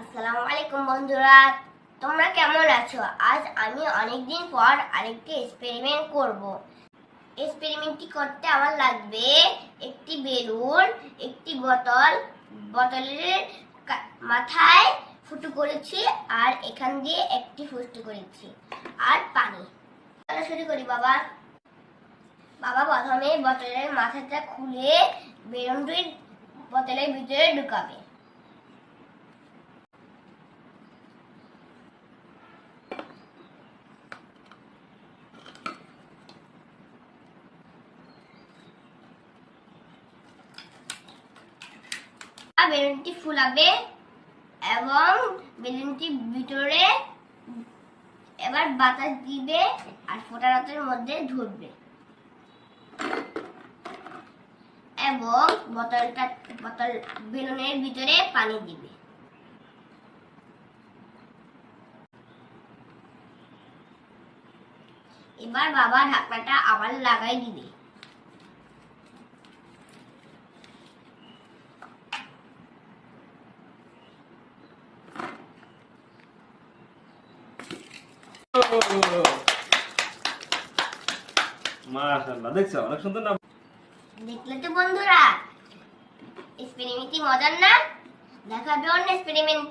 আসসালামু আলাইকুম বন্ধুরা, তোমরা কেমন আছো? আজ আমি অনেকদিন পর আরেকটি এক্সপেরিমেন্ট করব। এক্সপেরিমেন্টটি করতে আমার লাগবে একটি বেলুন, একটি বোতল, বোতলের মাথায় ফুটো করেছি আর এখান দিয়ে একটি ফুটো করেছি আর পানি। চলো শুরু করি বাবা। বাবা প্রথমে বোতলের মাথাটা খুলে বেলুনটি বোতলের ভিতরে ঢুকাবে। বেলুনটি ফুলাবে এবং বেলুনটির ভিতরে এবার বাতাস দিবে আর ফোঁটার মধ্যে ধরবে এবং বেলুনের ভিতরে পানি দিবে। এবার বাবা ঢাকনাটা আবার লাগাই দিবে। মাশাআল্লাহ, দেখছো অনেক সুন্দর না? দেখলে তো বন্ধুরা, এক্সপেরিমেন্টটি মজার না? দেখাবে অন্য এক্সপেরিমেন্টে।